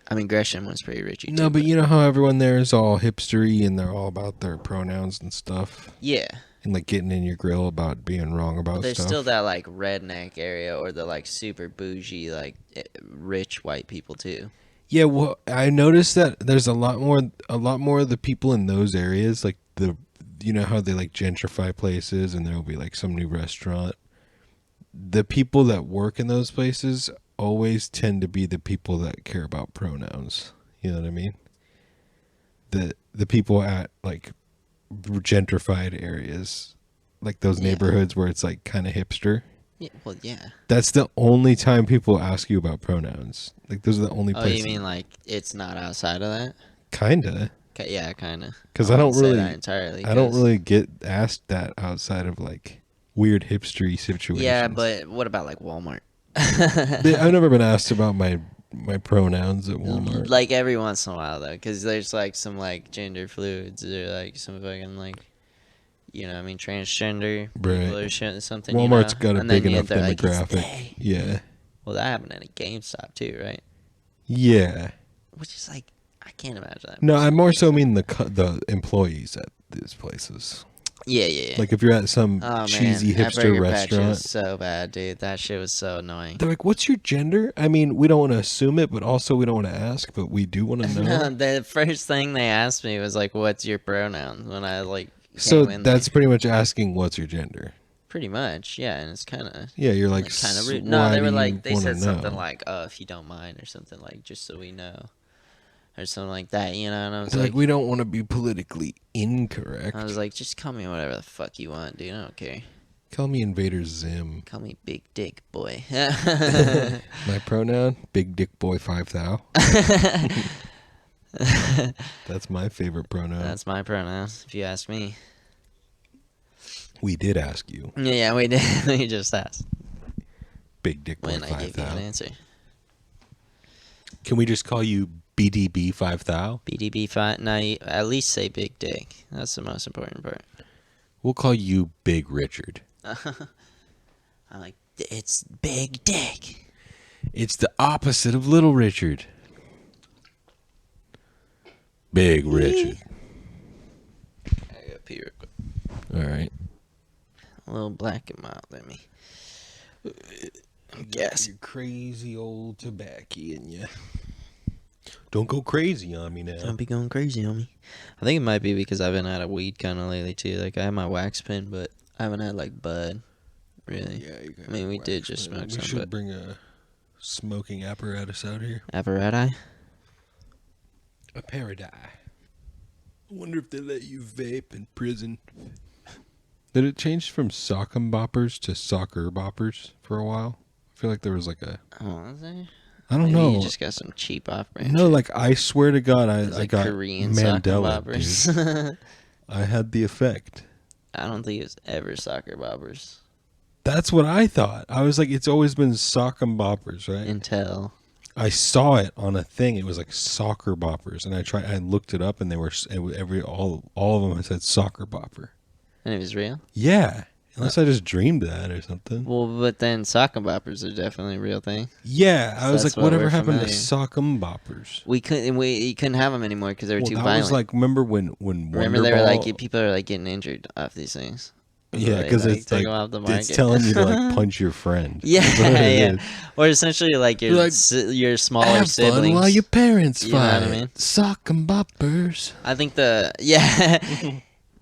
I mean, Gresham was pretty richy, no, too, but you know how everyone there is all hipstery and they're all about their pronouns and stuff? yeah. And, like, getting in your grill about being wrong about But there's stuff? still that, like, redneck area, or the, like, super bougie, like, rich white people, too. Yeah, well, I noticed that there's a lot more of the people in those areas, like you know how they like gentrify places and there'll be like some new restaurant. The people that work in those places always tend to be the people that care about pronouns. You know what I mean? The people at like gentrified areas, like those Yeah. neighborhoods where it's like kind of hipster. Yeah, well, yeah. That's the only time people ask you about pronouns. Like those are the only Oh, places. you mean, like, it's not outside of that? Kinda. Yeah, kind of. 'Cause I don't wouldn't say really- that entirely. I don't 'cause- really get asked that outside of like weird hipstery situations. Yeah, but what about, like, Walmart? I've never been asked about my pronouns at Walmart. Like, every once in a while, though, because there's, like, some, like, gender fluids, or, like, some fucking, like, you know what I mean, transgender Right. people or something. Walmart's you know? got a And then big enough they're like, "It's demographic. they." Yeah, Well, that happened at a GameStop, too, right? yeah. Which is, like, I can't imagine that. No, I more so mean the employees at these places. Yeah. Like if you're at some Oh, cheesy man, that hipster Burger Patch was restaurant, so bad, dude. That shit was so annoying. they're like, "What's your gender?" I mean, we don't want to assume it, but also we don't want to ask, but we do want to know. The first thing they asked me was like, "What's your pronouns?" When I like So came in that's there. pretty much asking, "What's your gender?" pretty much, yeah. And it's kind of Yeah, you're like, kind of "S- rude. No, why they do were you like, they wanna said something know?" like, "Oh, if you don't mind," or something like, "Just so we know," or something like that. You know? And I was They're like, like, we don't want to be politically incorrect. I was like, just call me whatever the fuck you want, dude. I don't care. Call me Invader Zim. Call me Big Dick Boy. My pronoun, Big Dick Boy 5000. That's my favorite pronoun. That's my pronouns, if you ask me. We did ask you, Yeah, we did. We just asked Big Dick Boy when I gave you an 5000. answer. Can we just call you BDB 5000? BDB 5. No, you at least say Big Dick. That's the most important part. We'll call you Big Richard. I'm like, it's Big Dick. It's the opposite of Little Richard. Big Richard. I gotta pee real quick. All right. A little black and mild at me. Yes. Your crazy old tobacco in you. Don't go crazy on me now. Don't be going crazy on me. I think it might be because I've been out of weed kind of lately too. Like I have my wax pen, but I haven't had like bud. Really. Yeah, you got I mean, we wax did just pen. smoke We some, should but bring a smoking apparatus out here. Apparati? A paradise. I wonder if they let you vape in prison. Did it change from sock'em boppers to soccer boppers for a while? I feel like there was like a... Oh, was there? I don't Maybe know. You just got some cheap off-brand. No, shit. like I swear to God, It was I like got Korean Mandela, soccer dude. boppers. I had the effect. I don't think it was ever soccer boppers That's what I thought. I was like, it's always been sock'em boppers, right? until I saw it on a thing. It was like soccer boppers, and I looked it up, and they were all of them said soccer bopper. and it was real. Yeah, unless I just dreamed that or something. Well, but then soccer boppers are definitely a real thing. Yeah, I was That's like, what whatever we're happened to familiar. sock'em boppers? You couldn't have them anymore because they were Well, too that violent. was like, remember when Remember they were like Wonderball- people are like getting injured off these things. yeah, They, because like, it's take like 'em off the it's market. telling you to like punch your friend. Yeah, That's what it yeah. is. Or essentially like your You're like, your smaller Have siblings. fun while your parents You know fight. what I mean? Sock'em boppers. I think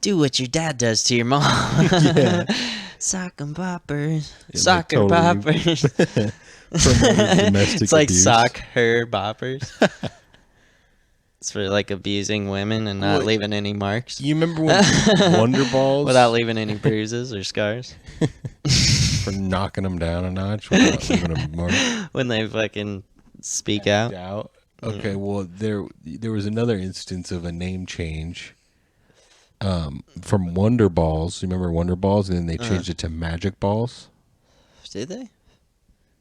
do what your dad does to your mom. Yeah. Sock 'em boppers. Yeah, Soccer totally boppers. Promoted domestic It's like abuse. sock her boppers. It's for like abusing women and not What? leaving any marks. You remember when Wonder Balls Without leaving any bruises or scars. for knocking them down a notch without leaving a mark? When they fucking speak out. Doubt. Okay, well there was another instance of a name change. From Wonder Balls. You remember Wonder Balls, and then they changed it to Magic Balls, Did they?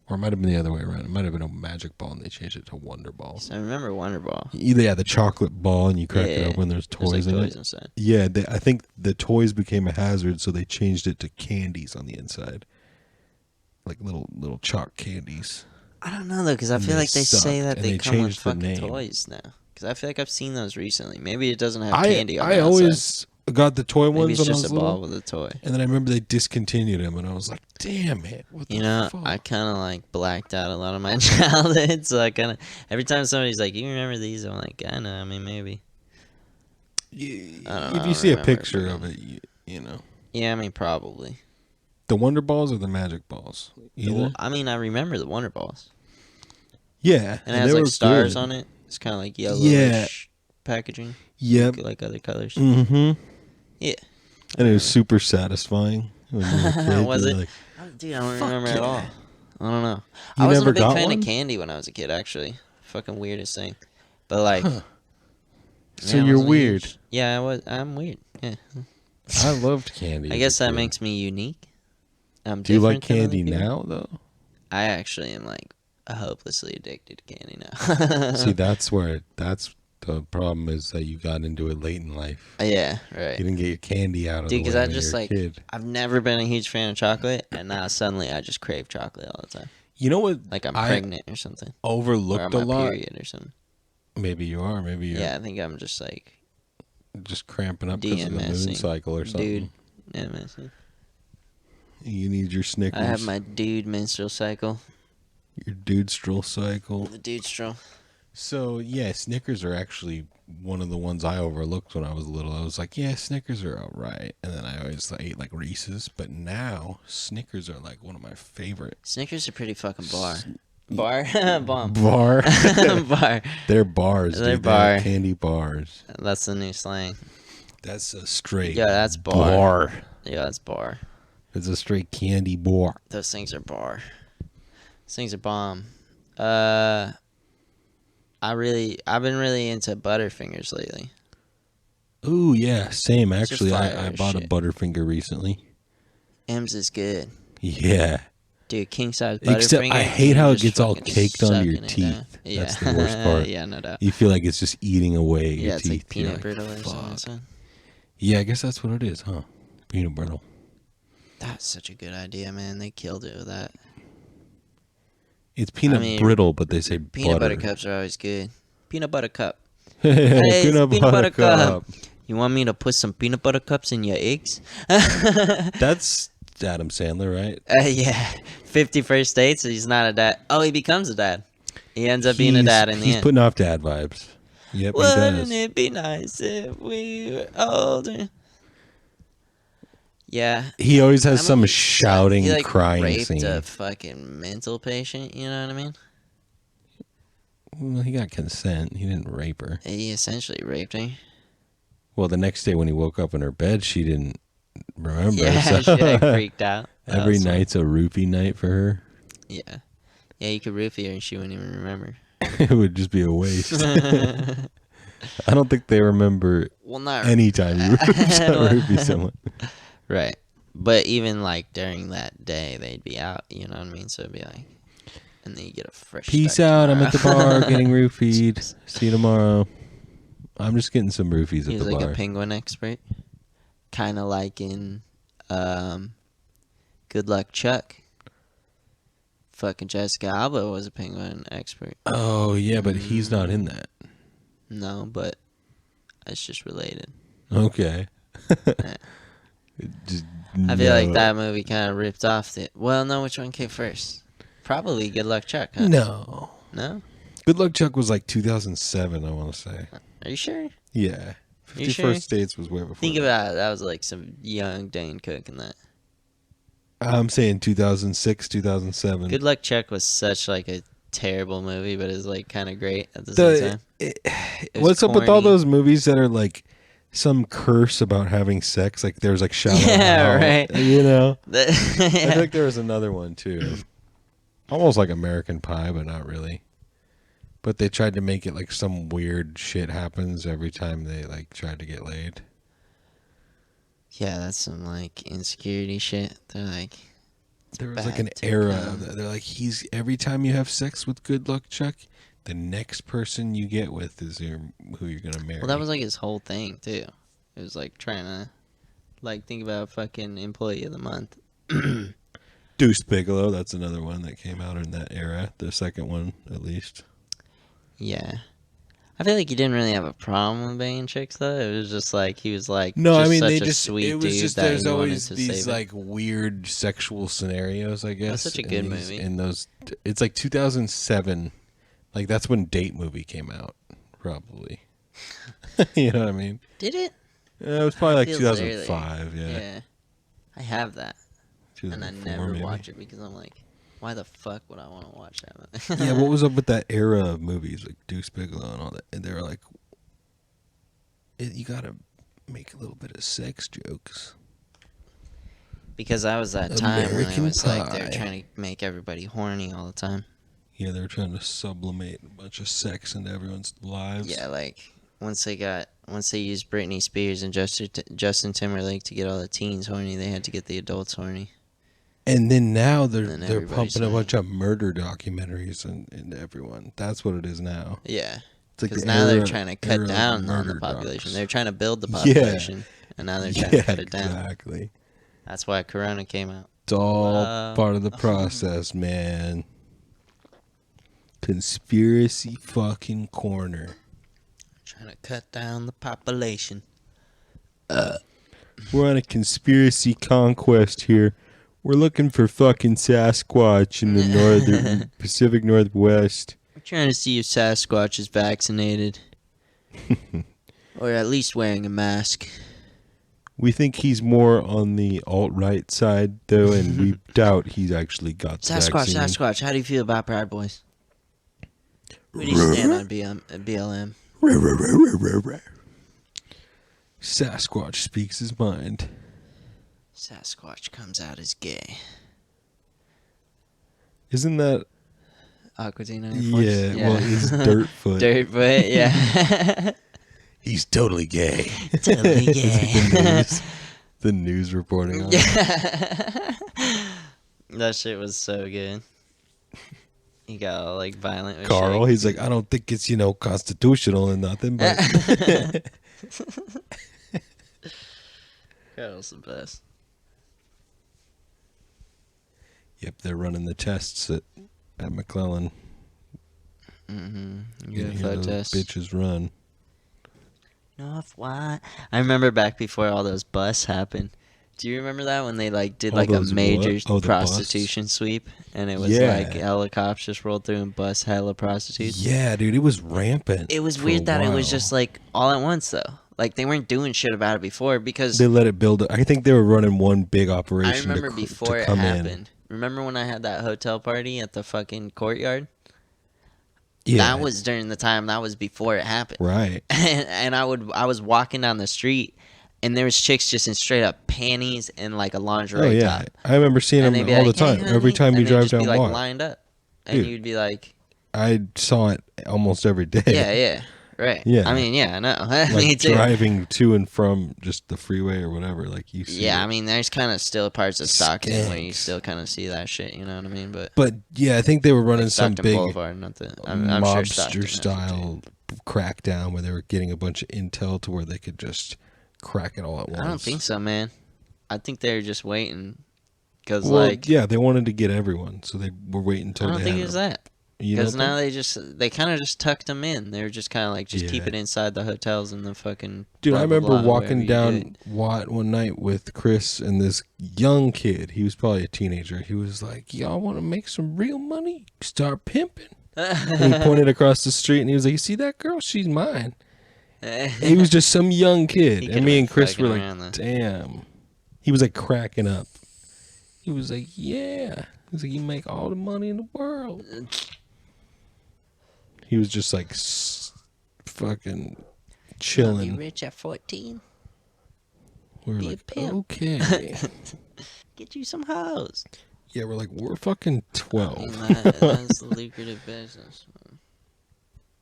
or it might have been the other way around. It might have been a Magic Ball, and they changed it to Wonder Balls. I remember Wonder Ball. Either the chocolate ball, and you crack it Yeah. open. There's There's toys like in toys it. inside. Yeah, I think the toys became a hazard, so they changed it to candies on the inside, like little chalk candies. I don't know though, because I And feel they like they say sucked, that and they they come with changed the fucking name. toys now. Because I feel like I've seen those recently. Maybe it doesn't have I candy on the outside. always got the toy Maybe ones it's when I just was a ball little, with a toy. and then I remember they discontinued them, and I was like, "Damn it! What the You know, fuck?" I kind of like blacked out a lot of my childhood, so I kind of every time somebody's like, "You remember these?" I'm like, "I know. I mean, maybe." I don't If know, I you don't see a remember, picture but- of it, you know. Yeah, I mean, probably. The Wonder Balls or the Magic Balls? Either. I mean, I remember the Wonder Balls, Yeah, and it has they like were stars good. on it. It's kind of like yellowish Yeah. packaging. Yep. Like other colors. Mm-hmm. Yeah. And it was super satisfying when you were a kid. Was You're it? like, Dude, I don't Fuck remember at yeah. all. I don't know. You I wasn't never a big got fan one? of candy when I was a kid, actually. Fucking weirdest thing. But like, so yeah, I you're wasn't weird. huge. Yeah, I was. I'm weird. Yeah. I loved candy. I as guess a that kid. makes me unique. I'm Do you like different than other candy people. now, though? I actually am like hopelessly addicted to candy now. See, that's the problem is that you got into it late in life. Yeah, right. You didn't get your candy out of Dude, the because way I when just you were like, a kid. I've never been a huge fan of chocolate, and now suddenly I just crave chocolate all the time. You know what? Like I'm I pregnant or something. Or overlooked I'm a on lot. period or something. Maybe you are. Maybe you're Yeah, I think I'm just like, just cramping up because of the moon DMSing. cycle or something. dude. Yeah, man. You need your Snickers. I have my dude menstrual cycle. your dude stroll cycle. The dude stroll. So yeah, Snickers are actually one of the ones I overlooked when I was little. I was like, yeah, Snickers are alright, and then I always ate like Reese's. But now Snickers are like one of my favorite. Snickers are pretty fucking bar. Bar? Bomb. Bar. Bar. They're bars. They're Dude. They're bar. candy bars. That's the new slang. That's a straight. Yeah, that's bar. Yeah, that's bar. It's a straight candy bar. Those things are bar. Those things are bomb. I've been really into Butterfingers lately. Ooh yeah, same. It's just Actually, fire I as bought a shit. Butterfinger recently. M's is good. Yeah. Dude, king size Butterfinger. Except I hate how it just gets all fucking caked onto your sucking it teeth. down. Yeah. That's the worst part. Yeah, no doubt. You feel like it's just eating away at Yeah, your it's teeth. like peanut You're brittle or "Fuck." something. So. Yeah, I guess that's what it is, huh? Peanut brittle. That's such a good idea, man. They killed it with that. It's peanut mean, brittle, but they say Peanut butter butter. cups are always good. Peanut butter cup. peanut, it's butter cup. You want me to put some peanut butter cups in your eggs? That's Adam Sandler, right? Yeah. 50 First Dates. He's not a dad. Oh, he becomes a dad. He ends up being a dad in the He's end. putting off dad vibes. Yep, he Wouldn't does. it be nice if we were older? Yeah. He always has That some movie shouting, he, like, crying raped scene. a fucking mental patient, you know what I mean? Well, he got consent. He didn't rape her. He essentially raped her. Well, the next day when he woke up in her bed, she didn't remember. Yeah, so she like freaked out. That every was funny. night's a roofie night for her. Yeah. Yeah, you could roofie her and she wouldn't even remember. It would just be a waste. I don't think they remember Well, not anytime you roofie someone. right. But even like during that day, they'd be out. You know what I mean? So it'd be like, and then you get a fresh. Peace start out. I'm at the tomorrow. bar getting roofied. See you tomorrow. I'm just getting some roofies at He's the like bar. a penguin expert, kind of like in Good Luck Chuck. Fucking Jessica Alba was a penguin expert. Oh yeah, but he's not in that. No, but it's just related. Okay. Yeah. Just, I feel like no. that movie kind of ripped off the. Well, no, which one came first? Probably Good Luck Chuck. Huh? No. No? Good Luck Chuck was like 2007, I want to say. Are you sure? Yeah. 50 You sure? First Dates was way before. Think that. about it. That was like some young Dane Cook in that. I'm saying 2006, 2007. Good Luck Chuck was such like a terrible movie, but it's like kind of great at the same time. It was What's up with all corny. those movies that are like some curse about having sex? Like there's like Shallow Yeah, Hal, right. You know, I Yeah. think there was another one too, almost like American Pie, but not really. But they tried to make it like some weird shit happens every time they like tried to get laid. Yeah, that's some like insecurity shit. They're like, There was like bad an to era come. of that. They're like, every time you have sex with Good Luck Chuck, the next person you get with is who you're gonna marry. well, that was like his whole thing too. It was like trying to, like, think about fucking employee of the month. Deuce Bigelow. That's another one that came out in that era. The second one, at least. Yeah. I feel like he didn't really have a problem with banging chicks though. It was just like he was like No, just I mean such they a just sweet it was dude just that there's he wanted always to these save it. like weird sexual scenarios. I guess such a in good these- movie. In those, it's like 2007. Like that's when Date Movie came out, probably. You know what I mean? Did it? It was probably like Feels 2005. Yeah, Yeah. I have that, and I 2004 never maybe. watch it because I'm like, why the fuck would I want to watch that movie? Yeah, what was up with that era of movies like Deuce Bigelow and all that? And they were like, you gotta make a little bit of sex jokes. Because that was that time when it American was like they're Pie. trying to make everybody horny all the time. Yeah, they were trying to sublimate a bunch of sex into everyone's lives. Yeah, like once they used Britney Spears and Justin Timberlake to get all the teens horny, they had to get the adults horny. And then now they're And then they're everybody's pumping a saying- bunch of murder documentaries into everyone. That's what it is now. Yeah, It's like because the now they're era- trying to era cut of down on the murder population. docs. They're trying to build the Yeah. population, and now they're trying to cut it down. Exactly. That's why Corona came out. It's all Wow. part of the process, man. Conspiracy fucking corner. Trying to cut down the population. We're on a conspiracy conquest here. We're looking for fucking Sasquatch in the northern Pacific Northwest. We're trying to see if Sasquatch is vaccinated. Or at least wearing a mask. We think he's more on the alt-right side, though, and we doubt he's actually got the Sasquatch, vaccine. Sasquatch, how do you feel about Proud Boys? Where do you stand on BLM? Sasquatch speaks his mind. Sasquatch comes out as gay. Isn't that... Aqua Teen Hunger Force? Yeah, well, he's Dirtfoot. Dirtfoot, yeah. He's totally gay. Totally gay. The news reporting on it. That shit was so good. He got all like violent with Carl, shit. he's like, I don't think it's, constitutional and nothing, but... Carl's the best. Yep, they're running the tests at McClellan. Mm-hmm. You can hear UFO those test. bitches run. North what? I remember back before all those busts happened. Do you remember that when they like did All like a those major what? Oh, the busts? prostitution sweep and it was Yeah. like helicopters just rolled through and bust hella prostitutes? Yeah, dude, it was rampant. It was for weird a that it was while. just like all at once though. Like they weren't doing shit about it before because They let it build. I think they were running one big I operation remember to before it come happened. in. Remember when I had that hotel party at the fucking courtyard? Yeah, That was during the time. That was before it happened. right. And I was walking down the street, and there was chicks just in straight up panties and like a lingerie Oh yeah, top. I remember seeing And them they'd be all like, the time. "Hey, Every honey," time you and they'd drive just down be like Watt, lined up, Dude. and you'd be like, I saw it almost every day. yeah, right. Yeah. I mean, yeah, I know. Like Me too. driving to and from just the freeway or whatever. Like you see. Yeah, it. I mean, there's kind of still parts of Stockton where you Skanks. still kind of see that shit. You know what I mean? But But yeah, I think they were running like some Stockton big Boulevard, not the. I'm sure Stockton mobster has it, too. style crackdown where they were getting a bunch of intel to where they could just crack it all at once. I don't think so, man. I think they're just waiting because, Well, like, yeah, they wanted to get everyone, so they were waiting I until don't they think had it was them. that. You Because don't now think? they kind of just tucked them in. They were just kind of like, just keep Yeah. it inside the hotels and the fucking. Dude, blah, I blah, remember blah, wherever walking you do down it. Watt one night with Chris and this young kid. He was probably a teenager. He was like, "Y'all want to make some real money? Start pimping." And he pointed across the street and he was like, "You see that girl? She's mine." He was just some young kid, He and could've me been and Chris were fucking like, around, though. "Damn." He was like cracking up. He was like, "Yeah." He was like, "You make all the money in the world." He was just like fucking Be chilling. rich at 14. We were be a like, pimp. okay. Get you some hoes. Yeah, we're like, we're fucking I 12. mean, that's a lucrative business.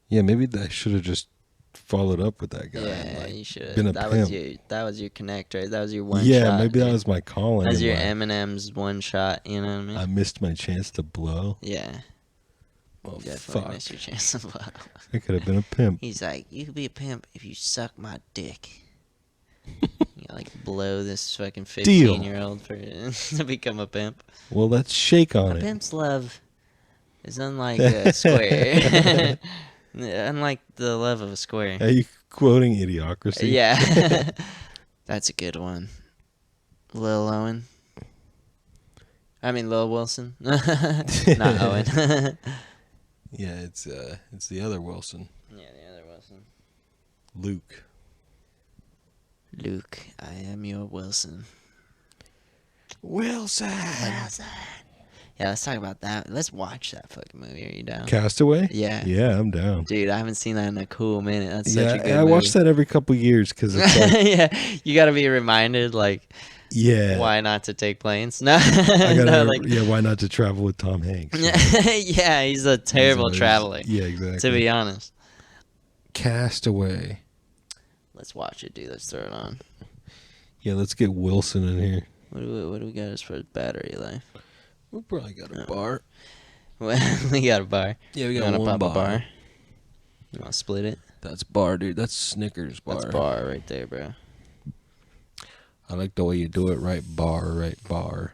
Yeah, maybe I should have just followed up with that guy. Yeah, and, like, you should. been a That pimp. was your connect, right? That was your one Yeah, shot. maybe that dude. was my calling. That was in your life. Eminem's one shot. You know what I mean? I missed my chance to blow. Yeah. Oh, You definitely fuck. missed your chance of blow. I could have been a pimp. He's like, you could be a pimp if you suck my dick. You like blow this fucking Deal. 15-year-old to become a pimp. Well, let's shake on A it. pimp's love is unlike a square. Unlike the love of a square. Are you quoting Idiocracy? Yeah. That's a good one. Lil Owen. I mean Lil Wilson. Not Owen. Yeah, it's the other Wilson. Yeah, the other Wilson. Luke. Luke, I am your Wilson. Wilson. Yeah, let's talk about that. Let's watch that fucking movie. Are you down? Castaway? Yeah. Yeah, I'm down. Dude, I haven't seen that in a cool minute. That's Yeah, such a good I watch that every couple years because it's like, yeah, you gotta be reminded, like, yeah. why not to take planes? No, I gotta, no, like, yeah, why not to travel with Tom Hanks? yeah, he's a terrible He's- traveler. Yeah, exactly. To be honest, Castaway. let's watch it, dude. Let's throw it on. Yeah, let's get Wilson in here. What do we got as far as battery life? We probably got a bar. Well, we got a bar. Yeah, we You got wanna one pop bar. a bar? You wanna split it? That's bar, dude. That's Snickers bar. That's bar right there, bro. I like the way you do it. Right bar, right bar.